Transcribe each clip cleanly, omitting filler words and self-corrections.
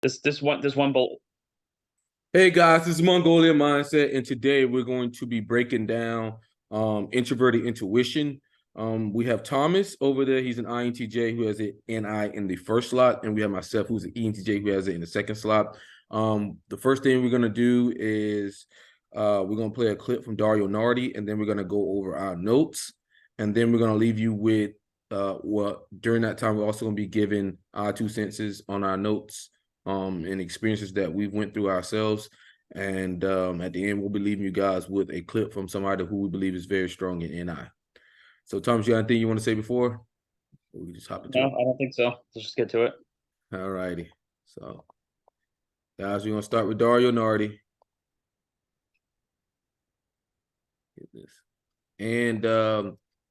This one bolt. Hey guys, this is Mongolian Mindset, and today we're going to be breaking down introverted intuition. We have Thomas over there. He's an INTJ who has an NI in the first slot, and we have myself who's an ENTJ who has it in the second slot. The first thing we're going to do is we're going to play a clip from Dario Nardi, and then we're going to go over our notes, and then we're going to leave you with during that time we're also going to be giving our 2 cents on our notes and experiences that we went through ourselves. And at the end, we'll be leaving you guys with a clip from somebody who we believe is very strong in NI. So, Thomas, you got anything you want to say before? Or we just hop into No, it? I don't think so. Let's just get to it. All righty. So, guys, we're going to start with Dario Nardi. Get this. And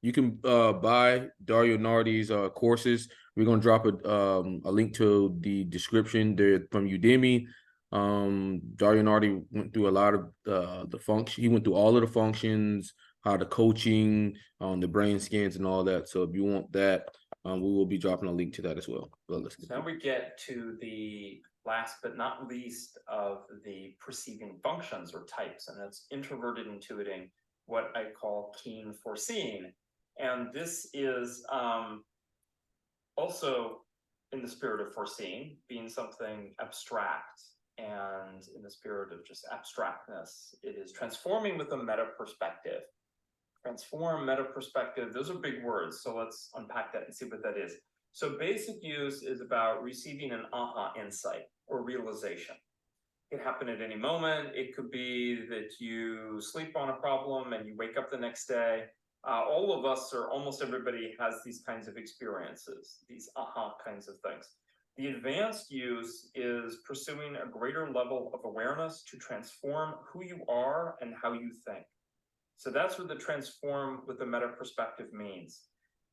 you can buy Dario Nardi's courses. We're going to drop a link to the description there from Udemy. Dario Nardi went through a lot of the function. He went through all of the functions, how the coaching, the brain scans and all that. So if you want that, we will be dropping a link to that as well. Well, let's so now we get to the last but not least of the perceiving functions or types, and that's introverted intuiting, what I call keen foreseeing. And this is also in the spirit of foreseeing, being something abstract, and in the spirit of just abstractness, it is transforming with a meta perspective. Transform, meta perspective, those are big words. So let's unpack that and see what that is. So basic use is about receiving an aha insight or realization. It can happen at any moment. It could be that you sleep on a problem and you wake up the next day. All of us, or almost everybody, has these kinds of experiences, these aha kinds of things. The advanced use is pursuing a greater level of awareness to transform who you are and how you think. So that's what the transform with the meta perspective means,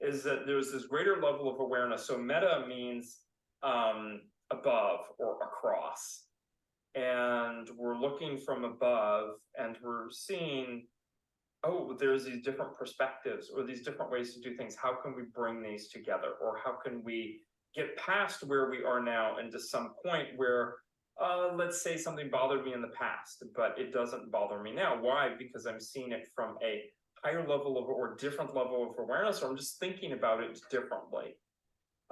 is that there's this greater level of awareness. So meta means above or across. And we're looking from above and we're seeing, oh, there's these different perspectives or these different ways to do things. How can we bring these together? Or how can we get past where we are now and to some point where, let's say something bothered me in the past, but it doesn't bother me now. Why? Because I'm seeing it from a higher level of or different level of awareness, or I'm just thinking about it differently.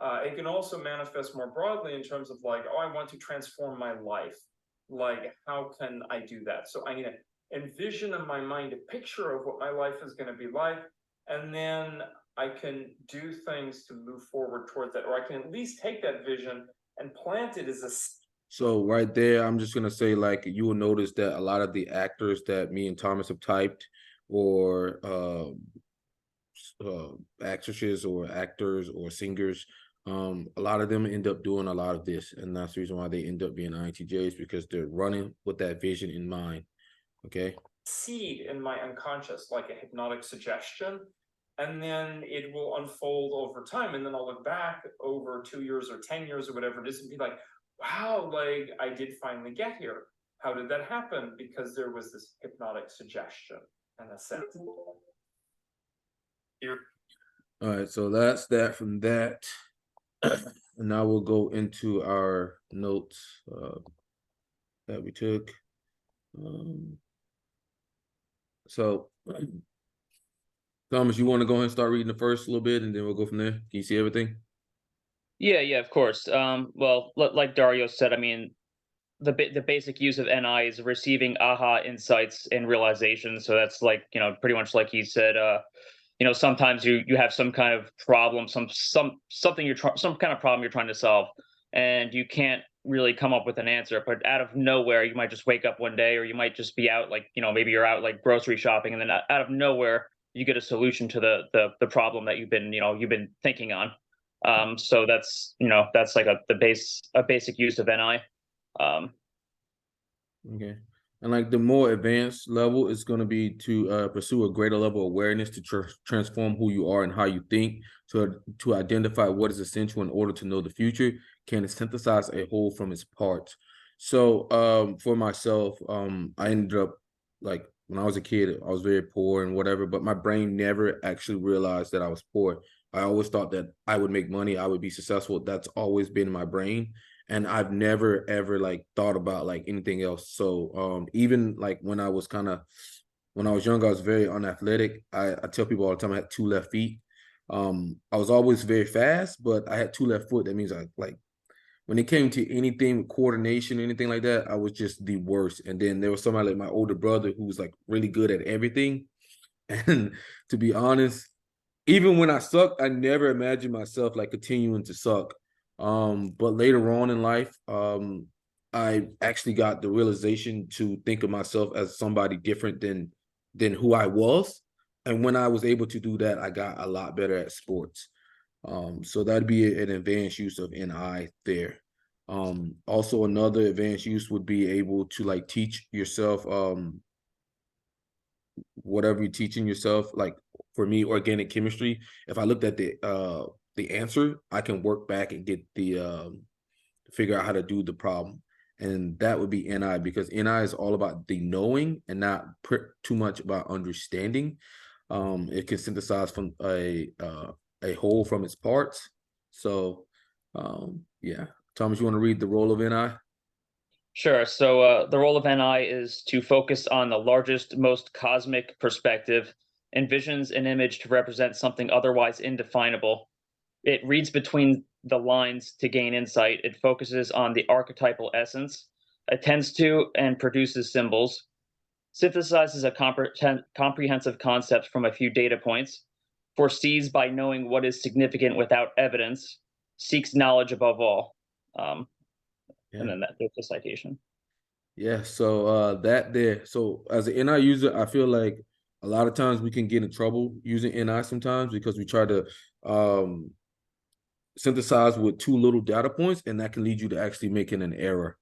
It can also manifest more broadly in terms of like, oh, I want to transform my life. Like, how can I do that? So I need to envision in my mind a picture of what my life is going to be like, and then I can do things to move forward towards that, or I can at least take that vision and plant it as a... So right there, I'm just going to say, like, you will notice that a lot of the actors that me and Thomas have typed, or actresses or actors or singers, a lot of them end up doing a lot of this. And that's the reason why they end up being INTJs, because they're running with that vision in mind. Okay. Seed in my unconscious, like a hypnotic suggestion. And then it will unfold over time. And then I'll look back over 2 years or 10 years or whatever it is and be like, wow, like I did finally get here. How did that happen? Because there was this hypnotic suggestion in a sense. Here. All right, so that's that from that. And now we'll go into our notes that we took. So, Thomas, you want to go ahead and start reading the first little bit, and then we'll go from there? Can you see everything? Yeah, of course. Well, like Dario said, I mean, the basic use of NI is receiving aha insights and realizations. So that's like, pretty much like he said, sometimes you have some kind of problem, some kind of problem you're trying to solve, and you can't really come up with an answer. But out of nowhere, you might just wake up one day, or you might just be out, like, maybe you're out like grocery shopping, and then out of nowhere you get a solution to the problem that you've been thinking on. So that's like a basic use of NI. Okay. And like the more advanced level is going to be to pursue a greater level of awareness to transform who you are and how you think, so to identify what is essential in order to know the future, can synthesize a whole from its parts. So for myself, I ended up, like, when I was a kid, I was very poor and whatever, but my brain never actually realized that I was poor. I always thought that I would make money, I would be successful. That's always been in my brain. and I've never ever like thought about like anything else. So even like when I was young, I was very unathletic. I tell people all the time I had 2 left feet. I was always very fast, but I had 2 left foot. That means I like when it came to anything with coordination, anything like that, I was just the worst. And then there was somebody like my older brother who was like really good at everything. And to be honest, even when I sucked, I never imagined myself like continuing to suck. But later on in life, I actually got the realization to think of myself as somebody different than who I was. And when I was able to do that, I got a lot better at sports. So that'd be an advanced use of NI there. Also another advanced use would be able to like teach yourself whatever you're teaching yourself. Like for me, organic chemistry, if I looked at the answer, I can work back and get the figure out how to do the problem. And that would be NI, because NI is all about the knowing and not too much about understanding. It can synthesize from a whole from its parts. So yeah. Thomas, you want to read the role of NI? Sure. So the role of NI is to focus on the largest, most cosmic perspective, envisions an image to represent something otherwise indefinable. It reads between the lines to gain insight. It focuses on the archetypal essence, attends to and produces symbols, synthesizes a comprehensive concept from a few data points, foresees by knowing what is significant without evidence, seeks knowledge above all. Um, and then there's the citation. Yeah, so that there. So as an NI user, I feel like a lot of times we can get in trouble using NI sometimes because we try to synthesize with too little data points, and that can lead you to actually making an error.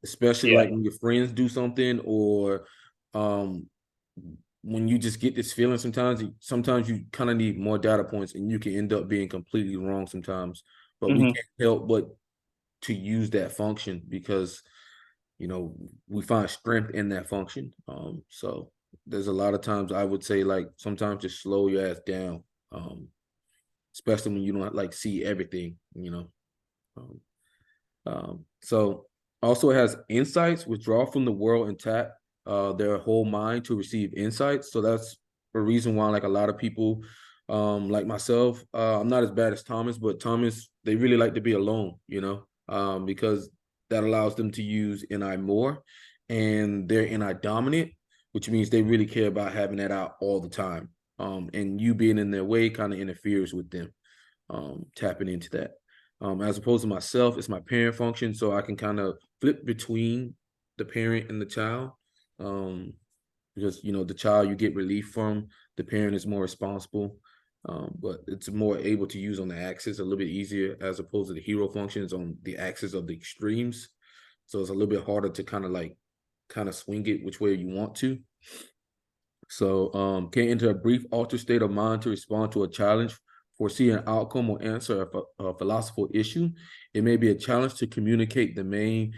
Especially like when your friends do something, or when you just get this feeling sometimes you kind of need more data points, and you can end up being completely wrong sometimes. But we can't help but to use that function because we find strength in that function. So there's a lot of times I would say like sometimes just slow your ass down, especially when you don't like see everything. So also it has insights, withdraw from the world and tap their whole mind to receive insights. So that's a reason why like a lot of people like myself, I'm not as bad as Thomas, but Thomas, they really like to be alone, because that allows them to use NI more, and they're NI dominant, which means they really care about having that out all the time. And you being in their way kind of interferes with them tapping into that. As opposed to myself, it's my parent function, so I can kind of flip between the parent and the child. Because the child you get relief from, the parent is more responsible. But it's more able to use on the axis, a little bit easier, as opposed to the hero functions on the axis of the extremes. So it's a little bit harder to kind of swing it which way you want to. So can enter a brief altered state of mind to respond to a challenge, foresee an outcome, or answer a philosophical issue. It may be a challenge to communicate the many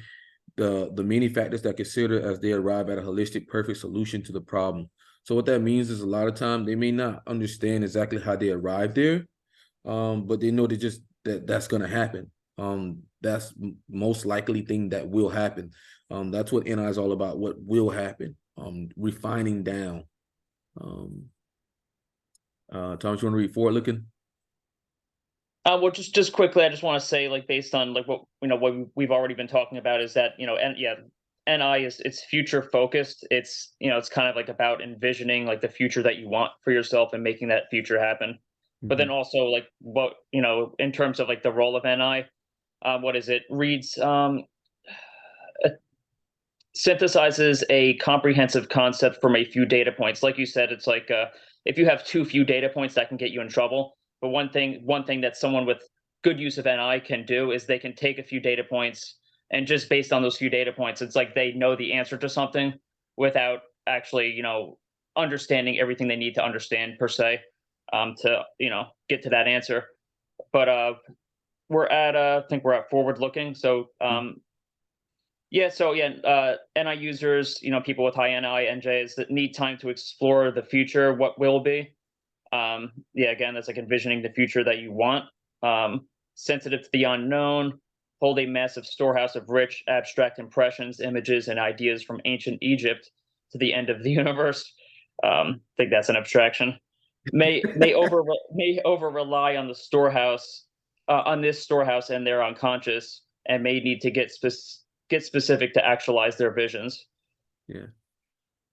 factors that consider as they arrive at a holistic, perfect solution to the problem. So what that means is a lot of time they may not understand exactly how they arrived there, but they know that's going to happen. That's most likely thing that will happen. That's what NI is all about. What will happen? Refining down. Thomas, you want to read forward looking? Well, just quickly, I just want to say, like, based on like what we've already been talking about, is that NI it's future focused. It's it's kind of like about envisioning like the future that you want for yourself and making that future happen. But then also like what in terms of like the role of NI, what is it? Reads synthesizes a comprehensive concept from a few data points. Like you said, it's like if you have too few data points, that can get you in trouble. But one thing that someone with good use of NI can do is they can take a few data points, and just based on those few data points, it's like they know the answer to something without actually understanding everything they need to understand per se, to get to that answer. But I think we're at forward looking. So NI users, people with high NI, NJs that need time to explore the future, what will be. Again, that's like envisioning the future that you want. Sensitive to the unknown, hold a massive storehouse of rich, abstract impressions, images, and ideas from ancient Egypt to the end of the universe. I think that's an abstraction. May over rely on the storehouse, on this storehouse and their unconscious, and may need to get specific to actualize their visions. Yeah.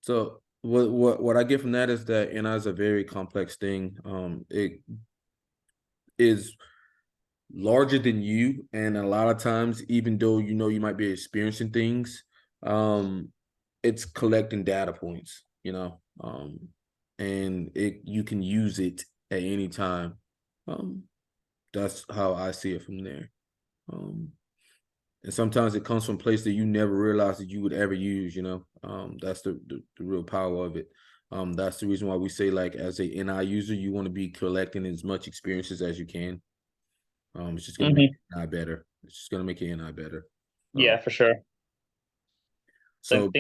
So what I get from that is that NI is a very complex thing. It is larger than you, and a lot of times, even though you know you might be experiencing things, it's collecting data points, and you can use it at any time. That's how I see it from there. And sometimes it comes from a place that you never realized that you would ever use, that's the real power of it. That's the reason why we say, like, as a NI user, you want to be collecting as much experiences as you can. It's just going to make your NI better. It's just going to make your NI better. Yeah, for sure. So, I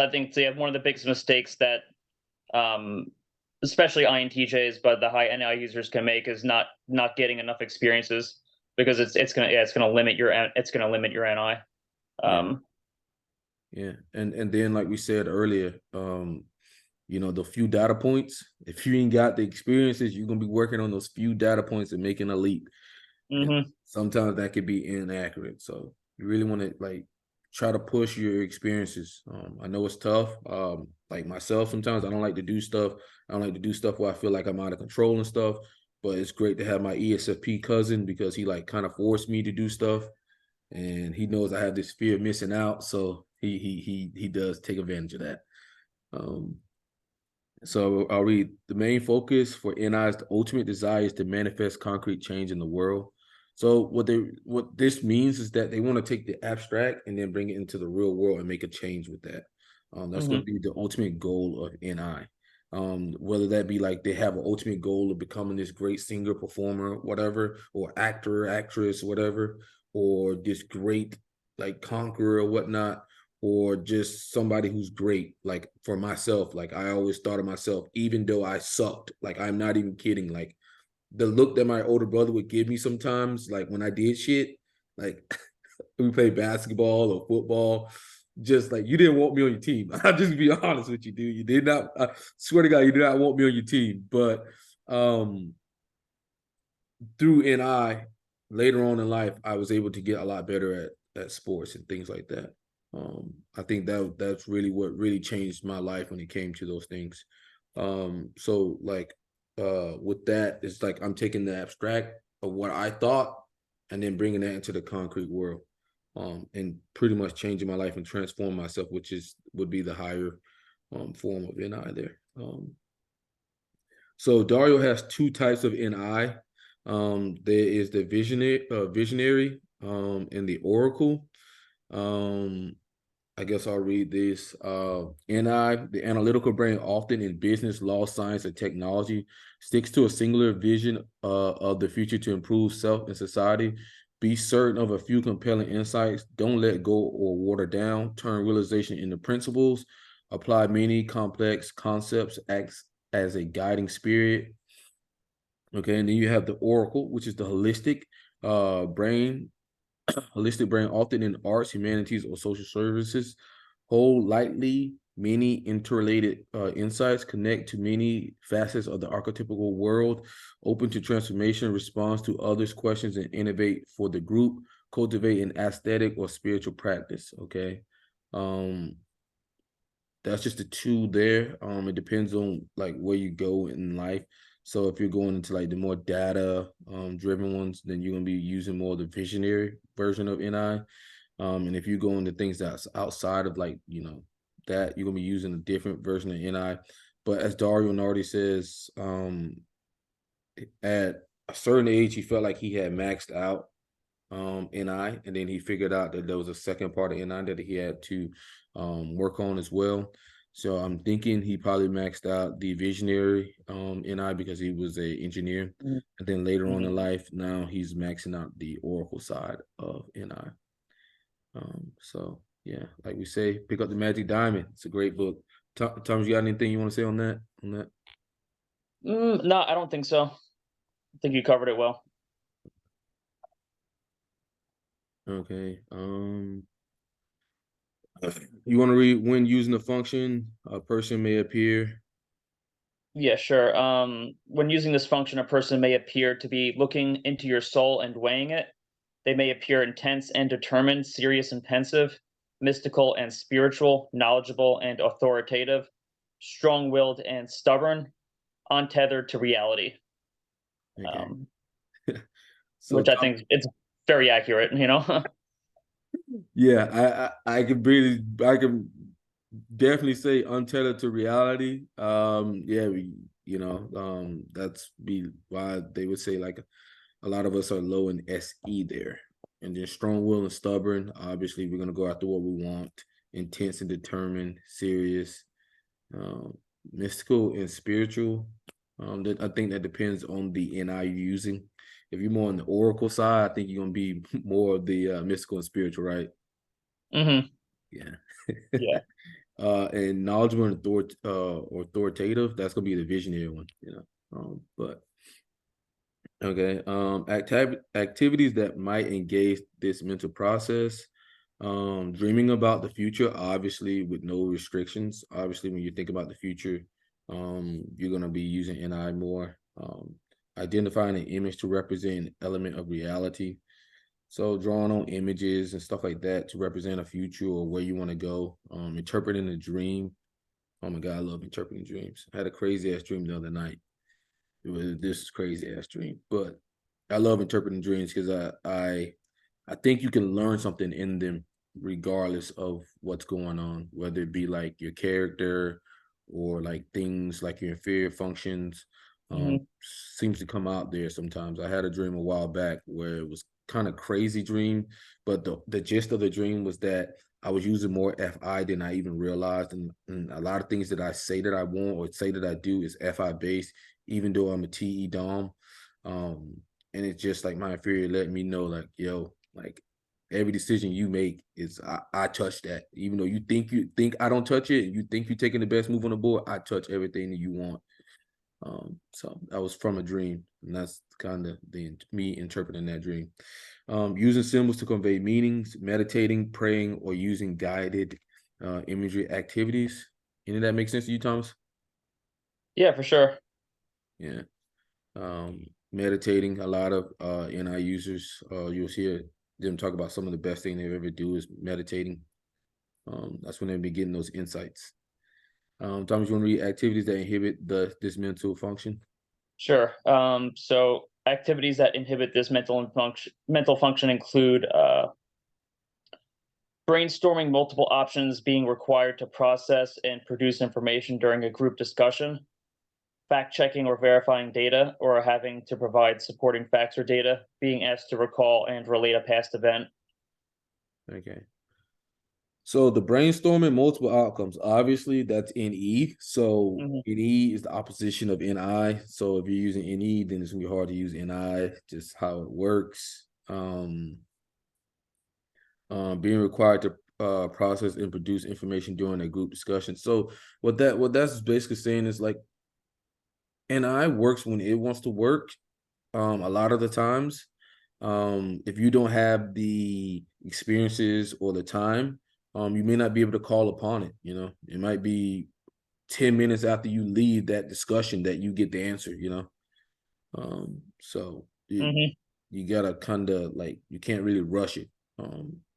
think one of the biggest mistakes that, especially INTJs, but the high NI users can make is not getting enough experiences, because it's gonna limit your NI. Yeah, and then, like we said earlier, the few data points. If you ain't got the experiences, you're gonna be working on those few data points and making a leap. Sometimes that could be inaccurate. So you really want to try to push your experiences. I know it's tough. Like myself, sometimes I don't like to do stuff. I don't like to do stuff where I feel like I'm out of control and stuff. But it's great to have my ESFP cousin, because he kind of forced me to do stuff, and he knows I have this fear of missing out. So he does take advantage of that. So I'll read. The main focus for NI's ultimate desire is to manifest concrete change in the world. So what this means is that they want to take the abstract and then bring it into the real world and make a change with that. That's going to be the ultimate goal of NI. Whether that be like they have an ultimate goal of becoming this great singer, performer, whatever, or actor, actress, whatever, or this great conqueror or whatnot, or just somebody who's great. Like for myself, I always thought of myself, even though I sucked, I'm not even kidding, the look that my older brother would give me sometimes, when I did shit, we played basketball or football, just you didn't want me on your team. I'll just be honest with you, dude. You did not, I swear to God, you did not want me on your team. But through NI, later on in life, I was able to get a lot better at sports and things like that. I think that's really what really changed my life when it came to those things. So with that, it's I'm taking the abstract of what I thought and then bringing that into the concrete world, and pretty much changing my life and transforming myself, which would be the higher form of NI there. So Dario has two types of NI. There is the visionary and the oracle. I guess I'll read this. NI, the analytical brain, often in business, law, science, and technology, sticks to a singular vision of the future to improve self and society. Be certain of a few compelling insights. Don't let go or water down. Turn realization into principles. Apply many complex concepts. Acts as a guiding spirit. Okay, and then you have the oracle, which is the holistic brain. Holistic brain, often in arts, humanities, or social services, hold lightly many interrelated insights, connect to many facets of the archetypical world, open to transformation, responds to others' questions, and innovate for the group, cultivate an aesthetic or spiritual practice. Okay. That's just the two there. It depends on where you go in life. So if you're going into the more data driven ones, then you're gonna be using more of the visionary version of NI. And if you go into things that's outside of that, you're gonna be using a different version of NI. But as Dario Nardi says, at a certain age, he felt like he had maxed out NI, and then he figured out that there was a second part of NI that he had to work on as well. So I'm thinking he probably maxed out the visionary NI because he was an engineer. And then later on in life, now he's maxing out the oracle side of NI. So yeah, like we say, pick up the Magic Diamond. It's a great book. Thomas, you got anything you want to say on that? No, I don't think so. I think you covered it well. Okay. You want to read when using the function, a person may appear. Yeah, sure. When using this function, a person may appear to be looking into your soul and weighing it. They may appear intense and determined, serious and pensive, mystical and spiritual, knowledgeable and authoritative, strong-willed and stubborn, untethered to reality. Okay. Um, So which I think it's very accurate, you know. yeah, I could definitely say untethered to reality. Yeah, that's be why they would say like a lot of us are low in SE there. And then strong will and stubborn. Obviously, we're gonna go after what we want. Intense and determined, serious, um, mystical and spiritual. That I think that depends on the NI you're using. If you're more on the oracle side, I think you're gonna be more of the mystical and spiritual, right? Hmm. Yeah. Yeah. And knowledgeable and authoritative, that's gonna be the visionary one, but okay. Activities that might engage this mental process. Dreaming about the future, obviously with no restrictions. Obviously, when you think about the future, you're gonna be using NI more. Identifying an image to represent an element of reality. So drawing on images and stuff like that to represent a future or where you want to go. Interpreting a dream. Oh my God, I love interpreting dreams. I had a crazy ass dream the other night. It was this crazy ass dream, but I love interpreting dreams because I think you can learn something in them regardless of what's going on, whether it be like your character or like things like your inferior functions. Hmm. Seems to come out there sometimes. I had a dream a while back where it was kind of crazy dream, but the gist of the dream was that I was using more FI than I even realized, and a lot of things that I say that I want or say that I do is FI based, even though I'm a TE Dom. And it's just like my inferior letting me know, like, yo, like every decision you make is I touch that. Even though you think I don't touch it, and you think you're taking the best move on the board, I touch everything that you want. So that was from a dream, and that's kind of me interpreting that dream. Using symbols to convey meanings, meditating, praying, or using guided imagery activities. Any of that make sense to you, Thomas? Yeah, for sure. Yeah. Meditating, a lot of NI users, you'll hear them talk about some of the best thing they ever do is meditating. That's when they be getting those insights. Thomas, you want to read activities that inhibit this mental function? Sure. So activities that inhibit this mental function include brainstorming multiple options, being required to process and produce information during a group discussion, fact checking or verifying data, or having to provide supporting facts or data, being asked to recall and relate a past event. Okay. So the brainstorming multiple outcomes, obviously that's NE. So Hmm. NE is the opposition of NI. So if you're using NE, then it's gonna be hard to use NI, just how it works. Being required to process and produce information during a group discussion. So what that's basically saying is like NI works when it wants to work. A lot of the times, if you don't have the experiences or the time, you may not be able to call upon it. It might be 10 minutes after you leave that discussion that you get the answer. So Hmm. you gotta kind of like you can't really rush it.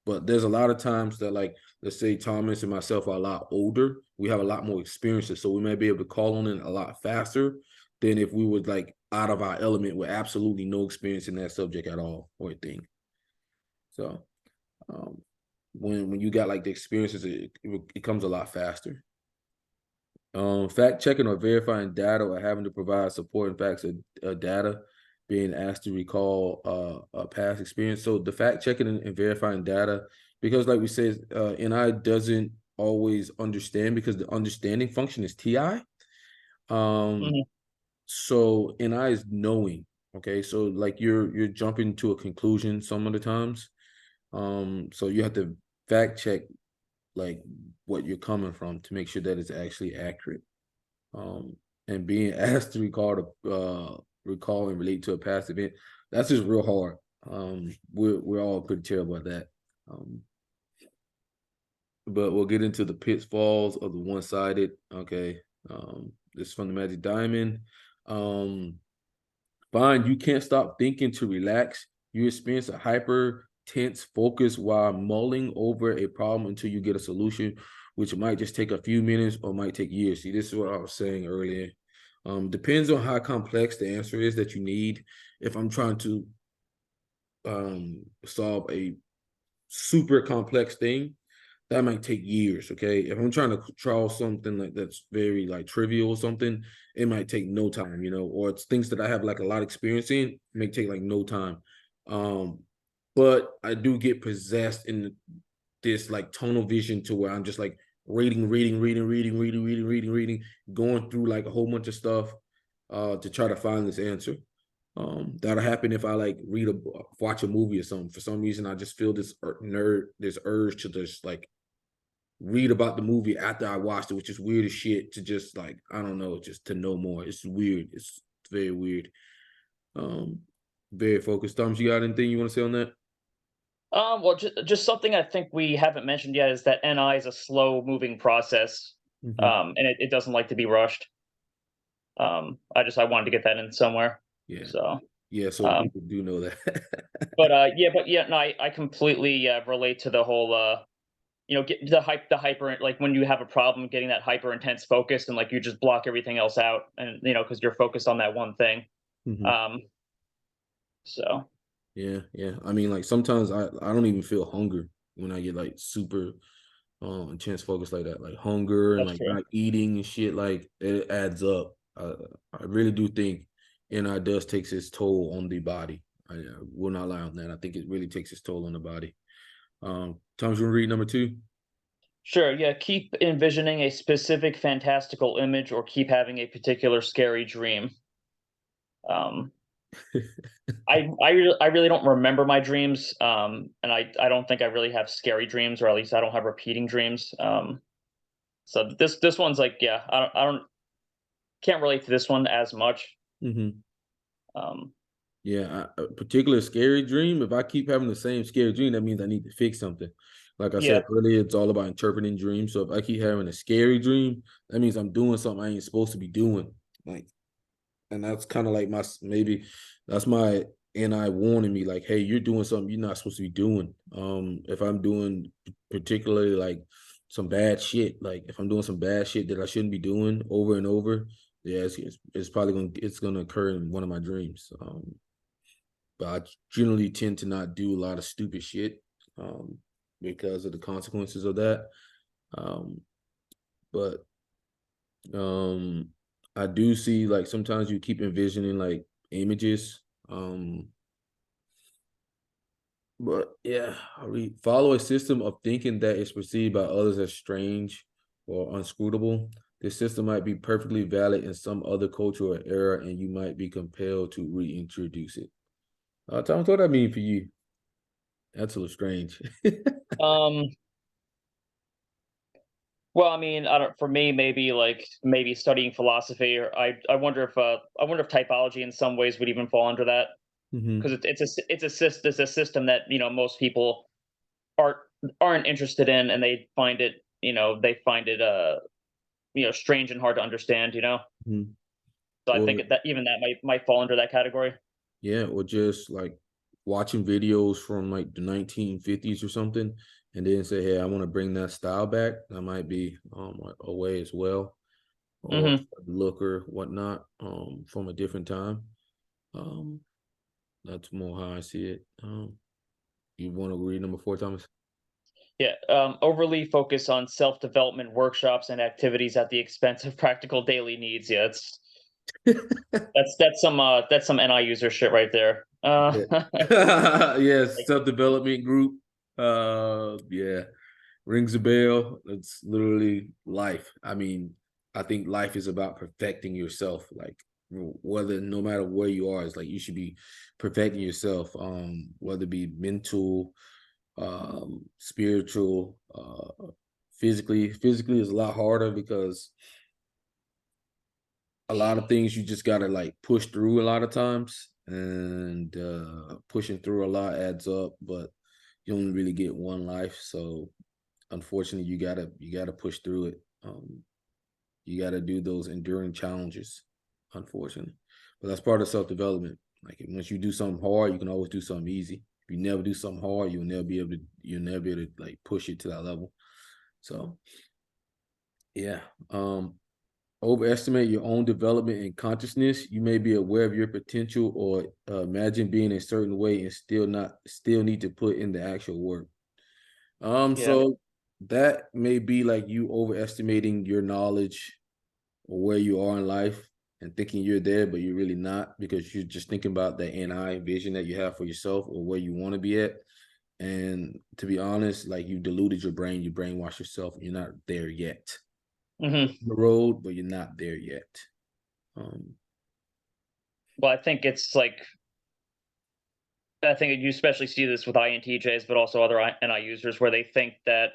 But there's a lot of times that like let's say Thomas and myself are a lot older. We have a lot more experiences, so we may be able to call on it a lot faster than if we were like out of our element with absolutely no experience in that subject at all or a thing. So when you got like the experiences, it comes a lot faster. Fact checking or verifying data or having to provide supporting facts or data, being asked to recall a past experience. So the fact checking and verifying data, because like we said, NI doesn't always understand because the understanding function is TI. Hmm. So NI is knowing. Okay, so like you're jumping to a conclusion some of the times. So you have to fact check like what you're coming from to make sure that it's actually accurate. And being asked to recall and relate to a past event, that's just real hard. We're all pretty terrible at that. But we'll get into the pitfalls of the one-sided. Okay. This is from the Magic Diamond. Fine, you can't stop thinking to relax. You experience a hyper tense focus while mulling over a problem until you get a solution, which might just take a few minutes or might take years. See, this is what I was saying earlier. Depends on how complex the answer is that you need. If I'm trying to solve a super complex thing, that might take years. Okay, if I'm trying to solve something like that's very like trivial or something, it might take no time, or it's things that I have like a lot of experience in, it may take like no time. But I do get possessed in this like tunnel vision to where I'm just like reading, going through like a whole bunch of stuff to try to find this answer. That'll happen if I like watch a movie or something. For some reason, I just feel this urge to just like read about the movie after I watched it, which is weird as shit, to just like, I don't know, just to know more. It's weird. It's very weird. Very focused. Thomas, you got anything you want to say on that? Well, just something I think we haven't mentioned yet is that NI is a slow moving process, and it doesn't like to be rushed. I wanted to get that in somewhere. Yeah. So Yeah, so people do know that. but no, I completely relate to the whole get the hyper, like when you have a problem getting that hyper intense focus and like you just block everything else out, and because you're focused on that one thing. Um, so Yeah. I mean, like sometimes I don't even feel hunger when I get like super intense focus like that, like hunger and that's like true. not eating and shit. Like it adds up. I really do think NI does takes its toll on the body. I will not lie on that. I think it really takes its toll on the body. Thomas, you want to read number 2? Sure, yeah. Keep envisioning a specific fantastical image, or keep having a particular scary dream. Um, I really don't remember my dreams, and I don't think I really have scary dreams, or at least I don't have repeating dreams. So this one's like, yeah, I don't can't relate to this one as much. Mm-hmm. Um, Yeah, a particular scary dream. If I keep having the same scary dream, that means I need to fix something. Like I yeah, said earlier, it's all about interpreting dreams. So if I keep having a scary dream, that means I'm doing something I ain't supposed to be doing. Like, and that's kind of like maybe that's my NI warning me, like, hey, you're doing something you're not supposed to be doing. If I'm doing particularly like some bad shit, like if I'm doing some bad shit that I shouldn't be doing over and over, yeah, it's probably gonna occur in one of my dreams. But I generally tend to not do a lot of stupid shit because of the consequences of that. Um, but I do see like sometimes you keep envisioning like images. But yeah, I read follow a system of thinking that is perceived by others as strange or unscrutable. This system might be perfectly valid in some other culture or era, and you might be compelled to reintroduce it. Tom, what that mean for you? That's a little strange. um, well, I mean, I don't. For me, maybe studying philosophy, or I wonder if typology in some ways would even fall under that, Mm-hmm. because it's a system that most people aren't aren't interested in, and they find it strange and hard to understand. Mm-hmm. So I Or think that even that might fall under that category. yeah, or just like watching videos from like the 1950s or something, and then say, hey, I want to bring that style back. That might be a way as well, or Hmm. look or whatnot from a different time. Um, that's more how I see it. You want to read number 4, Thomas? Yeah, overly focus on self-development workshops and activities at the expense of practical daily needs. Yeah, that's some NI user shit right there. Yeah. Like, Yes, self-development group. Yeah, rings a bell. It's literally life. I mean, I think life is about perfecting yourself. Like whether no matter where you are, it's like you should be perfecting yourself. Whether it be mental, spiritual, physically. Physically is a lot harder because a lot of things you just gotta like push through a lot of times. and pushing through a lot adds up, but you only really get one life. So unfortunately, you gotta push through it. You gotta do those enduring challenges, unfortunately. But that's part of self-development. Like once you do something hard, you can always do something easy. If you never do something hard, you'll never be able to like push it to that level. So yeah. Overestimate your own development and consciousness. You may be aware of your potential or imagine being a certain way and still need to put in the actual work. Yeah. So that may be like you overestimating your knowledge or where you are in life and thinking you're there, but you're really not, because you're just thinking about the NI vision that you have for yourself or where you want to be at. And to be honest, like you deluded your brain, you brainwashed yourself, you're not there yet. Mm-hmm. The road, but you're not there yet. Well, I think it's like, I think you especially see this with INTJs, but also other NI users, where they think that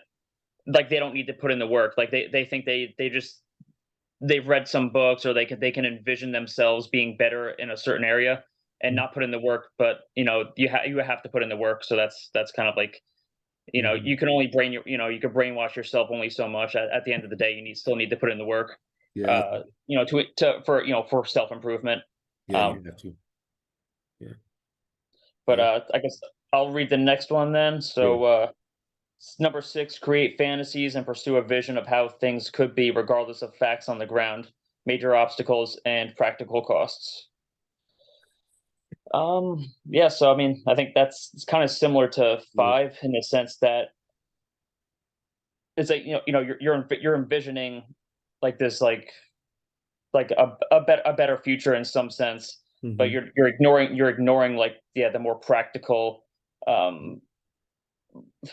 like they don't need to put in the work. Like they think they've read some books, or they can envision themselves being better in a certain area and not put in the work. But you have to put in the work. So that's kind of like, Mhm. you can only you can brainwash yourself only so much. At the end of the day, you still need to put in the work. Yeah, For self improvement. yeah, Um, you have to. Yeah, but yeah, I guess I'll read the next one then. sure. So number 6, create fantasies and pursue a vision of how things could be, regardless of facts on the ground, major obstacles, and practical costs. Yeah, so I mean, I think it's kind of similar to Yeah, 5 in the sense that it's like, you're envisioning like this, like a better future in some sense, but hmm you're ignoring like, yeah, the more practical um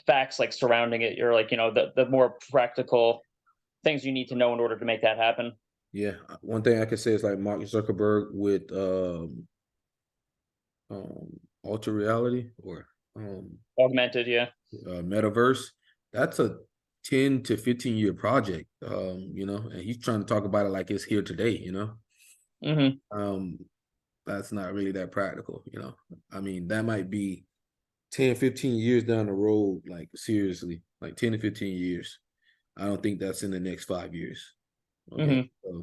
facts like surrounding it. You're like, the more practical things you need to know in order to make that happen. yeah. One thing I can say is like Mark Zuckerberg with ultra reality or Augmented, yeah. metaverse. That's a 10 to 15-year project. And he's trying to talk about it like it's here today. Hmm. Um, that's not really that practical. I mean, that might be 10, 15 years down the road, like seriously, like 10 to 15 years. I don't think that's in the next 5 years. Okay. Hmm.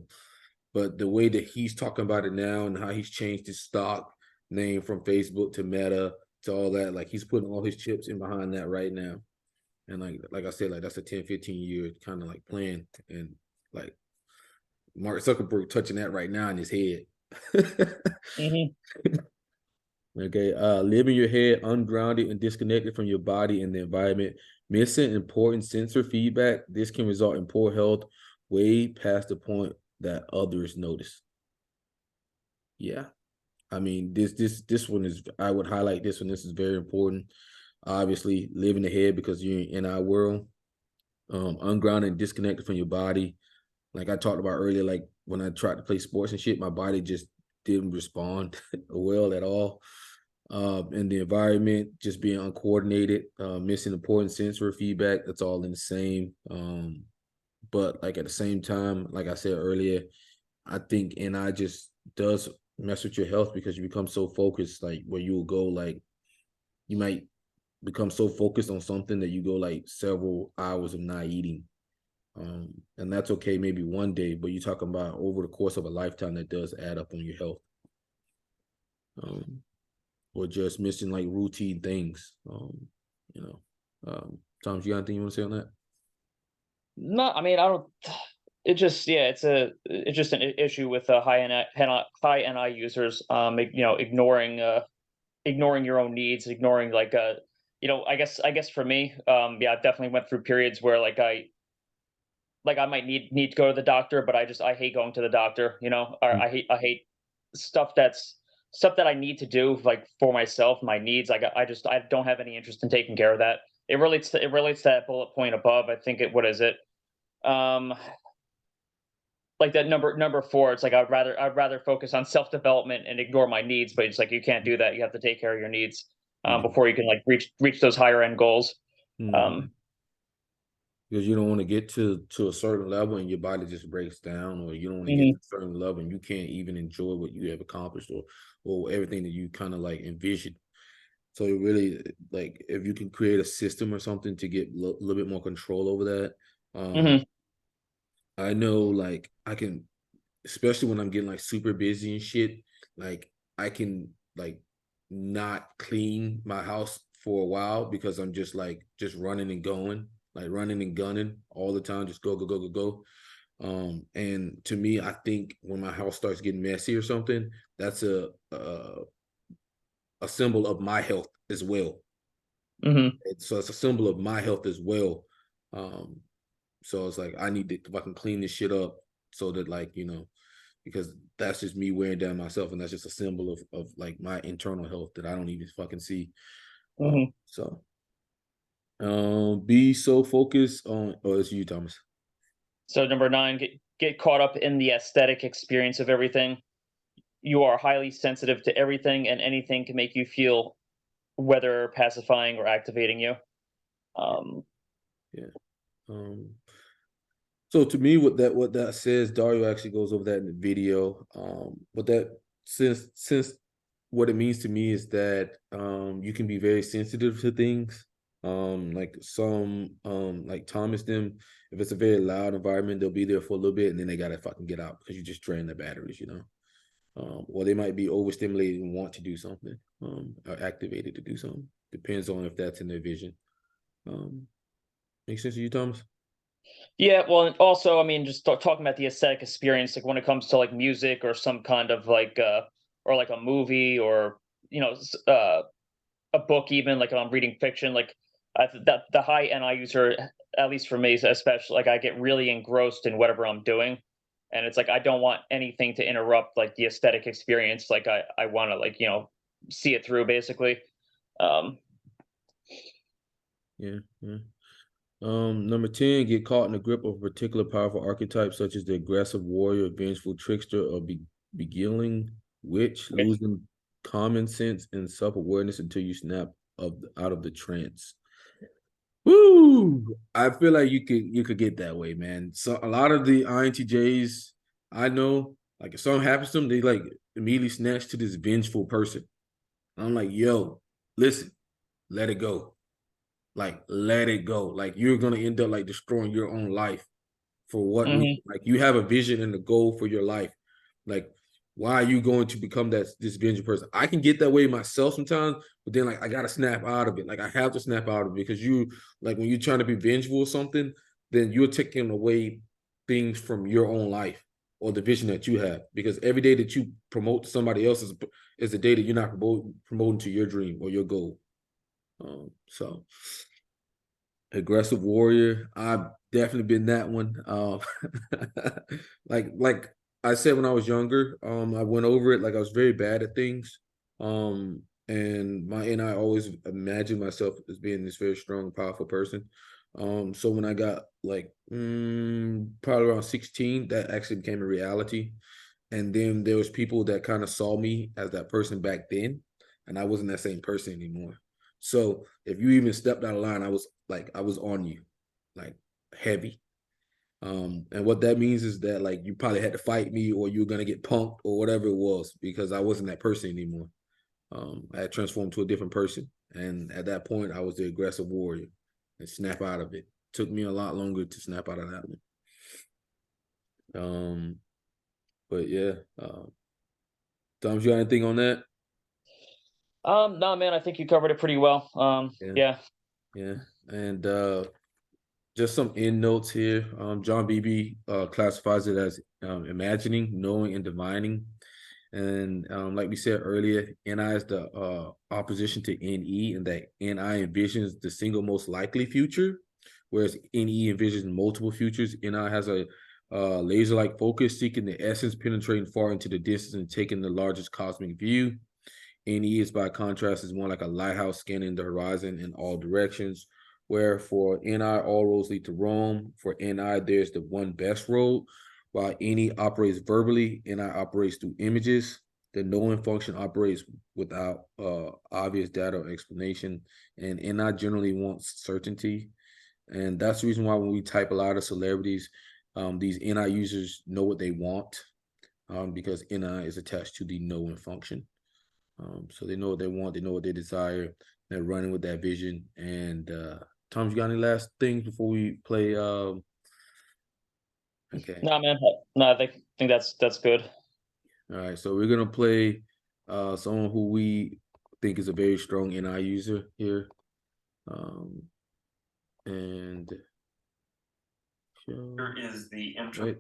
But the way that he's talking about it now and how he's changed his stock name from Facebook to Meta to all that, like he's putting all his chips in behind that right now. And like I said, like that's a 10, 15-year kind of like plan. And like Mark Zuckerberg touching that right now in his head. Hmm. Okay, live in your head, ungrounded and disconnected from your body and the environment, missing important sensor feedback. This can result in poor health way past the point that others notice. Yeah, I mean this one is, I would highlight this one. This is very important. Obviously, live in the head because you're in our world. Ungrounded and disconnected from your body. Like I talked about earlier, like when I tried to play sports and shit, my body just didn't respond well at all. And the environment just being uncoordinated, missing important sensory feedback. That's all in the same. But like at the same time, like I said earlier, I think NI just does mess with your health because you become so focused, like where you will go, like you might become so focused on something that you go like several hours of not eating. And that's okay, maybe one day, but you're talking about over the course of a lifetime that does add up on your health. Or just missing like routine things. You know. Tom, you got anything you want to say on that? No, I mean, I don't. It's just an issue with high NI users. Ignoring your own needs, ignoring like I guess for me, yeah, I definitely went through periods where I might need to go to the doctor, but I hate going to the doctor. Or Mm. I hate stuff stuff that I need to do like for myself, my needs. I don't have any interest in taking care of that. It relates to that bullet point above. I think what is it? Um, like that number 4. It's like I'd rather focus on self development and ignore my needs, but it's like you can't do that. You have to take care of your needs Yeah. before you can like reach those higher end goals. Mm. Um, because you don't want to get to a certain level and your body just breaks down, or you don't want to get Hmm. to a certain level and you can't even enjoy what you have accomplished, or everything that you kind of like envisioned. So it really, like, if you can create a system or something to get a little bit more control over that. Hmm. I know, like, I can, especially when I'm getting like super busy and shit, like I can like not clean my house for a while because I'm just like just running and going, like running and gunning all the time, just go, go, go, go, go. And to me, I think when my house starts getting messy or something, that's a symbol of my health as well. Hmm. So it's a symbol of my health as well. Um, so it's like I need to, if I can clean this shit up so that, like, because that's just me wearing down myself, and that's just a symbol of like my internal health that I don't even fucking see. Hmm. So be so focused on, oh, it's you, Thomas. So number 9, get caught up in the aesthetic experience of everything. You are highly sensitive to everything, and anything can make you feel whether pacifying or activating you. Um, Yeah. Um, so to me, what that says, Dario actually goes over that in the video. But that, since what it means to me is that you can be very sensitive to things. Like some like Thomas them, if it's a very loud environment, they'll be there for a little bit and then they gotta fucking get out because you just drain their batteries, or they might be overstimulated and want to do something, or activated to do something. Depends on if that's in their vision. Um, Makes sense to you, Thomas? yeah, well, and also, I mean, just talking about the aesthetic experience, like when it comes to like music or some kind of like, or like a movie, or a book, even like I'm reading fiction, like that the high NI user, at least for me, especially, like I get really engrossed in whatever I'm doing, and it's like I don't want anything to interrupt like the aesthetic experience. Like I want to, like, see it through basically. Um, Yeah, yeah. Number 10, get caught in the grip of a particular powerful archetype, such as the aggressive warrior, vengeful trickster, or beguiling witch, which, losing common sense and self-awareness until you snap out of the trance. Woo! I feel like you could get that way, man. So a lot of the INTJs I know, like if something happens to them, they like immediately snatch to this vengeful person. I'm like, yo, listen, let it go. Like, let it go. Like, you're gonna end up like destroying your own life. For what reason? mhm, Like, you have a vision and a goal for your life. Like, why are you going to become this vengeful person? I can get that way myself sometimes, but then like I gotta snap out of it. Like, I have to snap out of it because you, like, when you're trying to be vengeful or something, then you're taking away things from your own life or the vision that you have. Because every day that you promote to somebody else is the day that you're not promoting to your dream or your goal. So aggressive warrior. I've definitely been that one. Like I said, when I was younger, I went over it. Like, I was very bad at things. And I always imagined myself as being this very strong, powerful person. So when I got like probably around 16, that actually became a reality. And then there was people that kind of saw me as that person back then, and I wasn't that same person anymore. So if you even stepped out of line, I was on you, like, heavy. And what that means is that like you probably had to fight me, or you were gonna get punked, or whatever it was, because I wasn't that person anymore. I had transformed to a different person, and at that point, I was the aggressive warrior, and snap out of it. Took me a lot longer to snap out of that one. But yeah, Tom, you got anything on that? no, man, I think you covered it pretty well. Yeah, Yeah. yeah, and just some end notes here. John Beebe classifies it as imagining, knowing, and divining. And like we said earlier, NI is the opposition to NE, and that NI envisions the single most likely future, whereas NE envisions multiple futures. NI has a laser-like focus, seeking the essence, penetrating far into the distance, and taking the largest cosmic view. NE is, by contrast, is more like a lighthouse scanning the horizon in all directions, where for NI, all roads lead to Rome. For NI, there's the one best road. While NE operates verbally, NI operates through images. The knowing function operates without obvious data or explanation. And NI generally wants certainty. And that's the reason why when we type a lot of celebrities, these NI users know what they want, because NI is attached to the knowing function. So they know what they want, they know what they desire, they're running with that vision. And Tom, you got any last things before we play? Okay. No, man. No, I think that's good. All right, so we're gonna play someone who we think is a very strong NI user here. And Here is the intro. wait.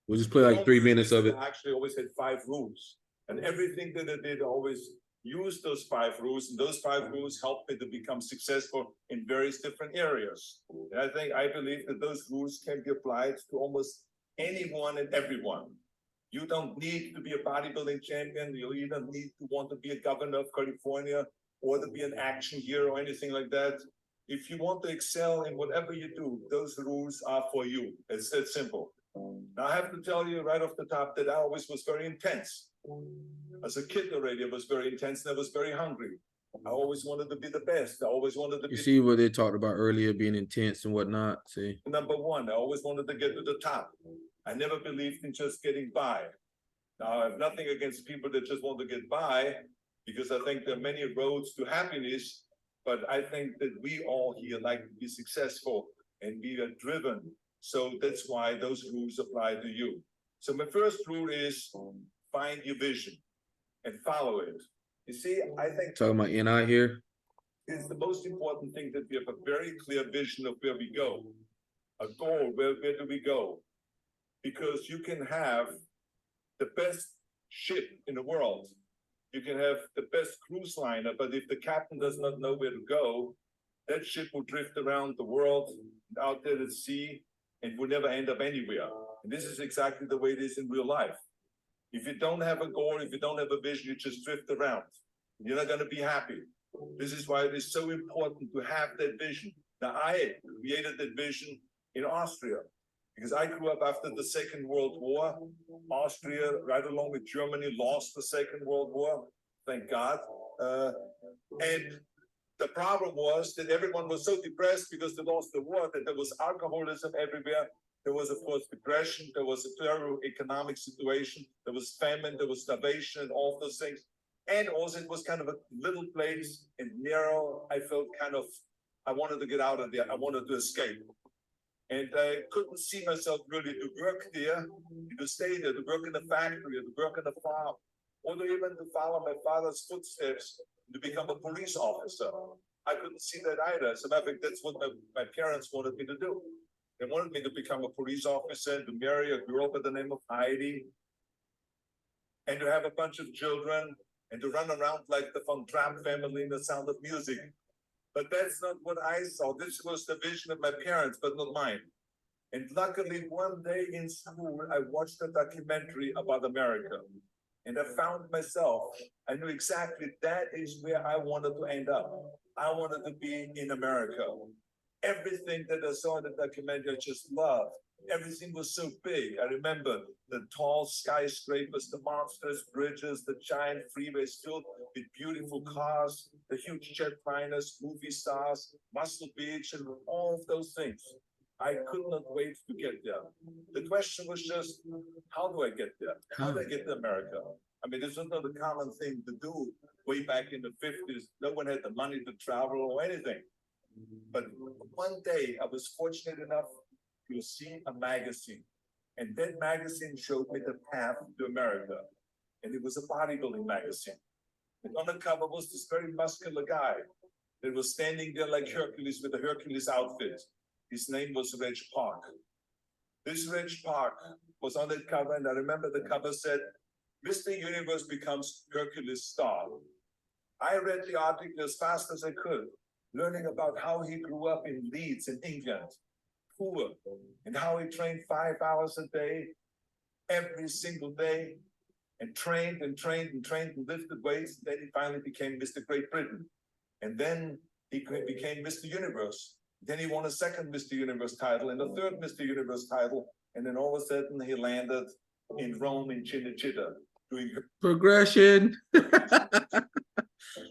We'll just play like 3 minutes of it. Actually always had 5 rules, and everything that I did, I always used those 5 rules, and those 5 rules helped me to become successful in various different areas. And I believe that those rules can be applied to almost anyone and everyone. You don't need to be a bodybuilding champion. You don't need to want to be a governor of California or to be an action hero or anything like that. If you want to excel in whatever you do, those rules are for you. It's that simple. Now, I have to tell you right off the top that I always was very intense. As a kid already, I was very intense and I was very hungry. I always wanted to be the best. I always wanted to be. You see what they talked about earlier, being intense and whatnot. See, number one, I always wanted to get to the top. I never believed in just getting by. Now, I have nothing against people that just want to get by, because I think there are many roads to happiness, but I think that we all here like to be successful and we are driven. So that's why those rules apply to you. So my first rule is find your vision and follow it. You see, I think talking about NI here. It's the most important thing that we have a very clear vision of where we go, a goal. Where do we go? Because you can have the best ship in the world. You can have the best cruise liner, but if the captain does not know where to go, that ship will drift around the world out there at sea and will never end up anywhere. And this is exactly the way it is in real life. If you don't have a goal, if you don't have a vision, you just drift around. You're not going to be happy. This is why it is so important to have that vision. Now, I created that vision in Austria because I grew up after the Second World War. Austria, right along with Germany, lost the Second World War, thank God. And the problem was that everyone was so depressed because they lost the war, that there was alcoholism everywhere. There was, of course, depression. There was a terrible economic situation. There was famine. There was starvation and all those things. And also it was kind of a little place and narrow. I felt kind of, I wanted to get out of there. I wanted to escape. And I couldn't see myself really to work there, to stay there, to work in the factory, to work in the farm, or to even to follow my father's footsteps, to become a police officer. I couldn't see that either. As a matter of fact, that's what my parents wanted me to do. They wanted me to become a police officer, to marry a girl by the name of Heidi, and to have a bunch of children, and to run around like the Von Trapp family in The Sound of Music. But that's not what I saw. This was the vision of my parents, but not mine. And luckily, one day in school, I watched a documentary about America. And I found myself, I knew exactly that is where I wanted to end up. I wanted to be in America. Everything that I saw in the documentary, I just loved. Everything was so big. I remember the tall skyscrapers, the monstrous bridges, the giant freeways filled with beautiful cars, the huge jetliners, movie stars, Muscle Beach, and all of those things. I could not wait to get there. The question was just, how do I get there? How do I get to America? I mean, this was not a common thing to do way back in the 50s. No one had the money to travel or anything. But one day I was fortunate enough to see a magazine, and that magazine showed me the path to America. And it was a bodybuilding magazine. And on the cover was this very muscular guy that was standing there like Hercules with a Hercules outfit. His name was Reg Park. This Reg Park was on that cover, and I remember the cover said, Mr. Universe becomes Hercules star. I read the article as fast as I could, learning about how he grew up in Leeds in England, poor, and how he trained 5 hours a day, every single day, and trained and trained and trained and lifted weights. Then he finally became Mr. Great Britain. And then he became Mr. Universe. Then he won a second Mr. Universe title and a third Mr. Universe title. And then all of a sudden he landed in Rome in Cinecittà doing progression.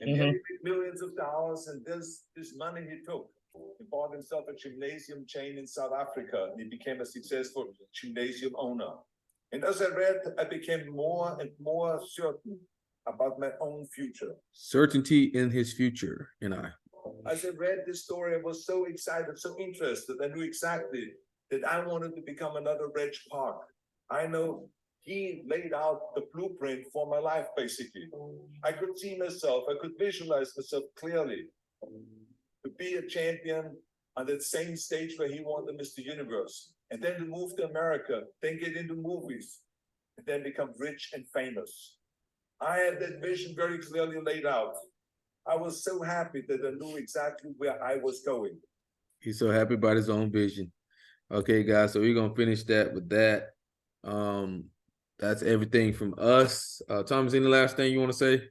And here he made millions of dollars, and this money he took. He bought himself a gymnasium chain in South Africa, and he became a successful gymnasium owner. And as I read, I became more and more certain about my own future. Certainty in his future, As I read this story, I was so excited, so interested. I knew exactly that I wanted to become another Reg Park. I know he laid out the blueprint for my life, basically. I could see myself, I could visualize myself clearly to be a champion on that same stage where he won the Mr. Universe, and then to move to America, then get into movies, and then become rich and famous. I had that vision very clearly laid out. I was so happy that I knew exactly where I was going. He's so happy about his own vision. Okay, guys, so we're gonna finish that with that. That's everything from us. Thomas, any last thing you want to say?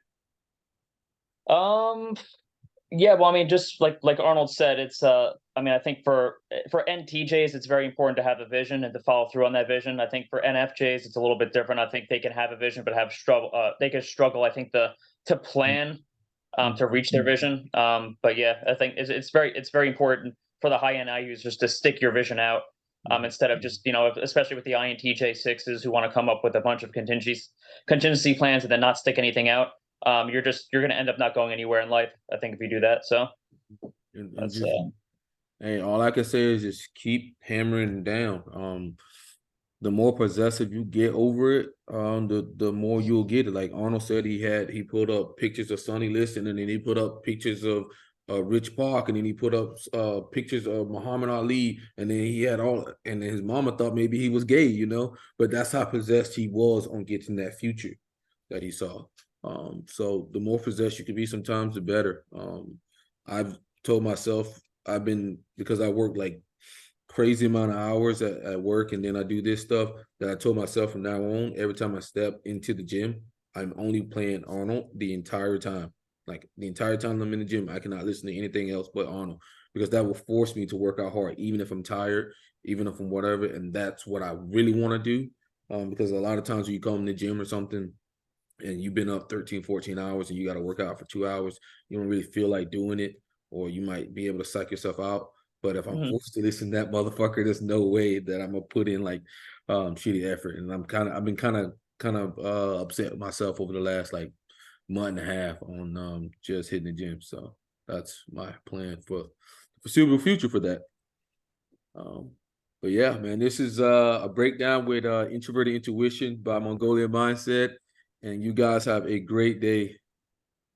Yeah, well, I mean, just like Arnold said, it's I mean, I think for NTJs, it's very important to have a vision and to follow through on that vision. I think for NFJs, it's a little bit different. I think they can have a vision, but have struggle. They can struggle, I think, to plan to reach their vision. But yeah, I think it's very important for the high NI users to stick your vision out instead of just, especially with the INTJ sixes who want to come up with a bunch of contingency plans and then not stick anything out. You're going to end up not going anywhere in life, I think, if you do that. So that's hey, all I can say is just keep hammering down. The more possessive you get over it, the more you'll get it. Like Arnold said, he put up pictures of Sonny Liston, and then he put up pictures of Rich Park, and then he put up pictures of Muhammad Ali, and then he had all, and then his mama thought maybe he was gay, but that's how possessed he was on getting that future that he saw. So the more possessed you can be sometimes, the better. I've told myself, because I work like crazy amount of hours at work, and then I do this stuff, that I told myself from now on, every time I step into the gym, I'm only playing Arnold the entire time. Like the entire time I'm in the gym, I cannot listen to anything else but Arnold, because that will force me to work out hard, even if I'm tired, even if I'm whatever. And that's what I really want to do. Because a lot of times when you come in the gym or something, and you've been up 13, 14 hours and you got to work out for 2 hours, you don't really feel like doing it, or you might be able to psych yourself out. But if I'm forced to listen to that motherfucker, there's no way that I'm gonna put in like shitty effort. And I've been kind of upset with myself over the last like month and a half on just hitting the gym. So that's my plan for the foreseeable future for that. But yeah, man, this is a breakdown with Introverted Intuition by Mongolian Mindset. And you guys have a great day.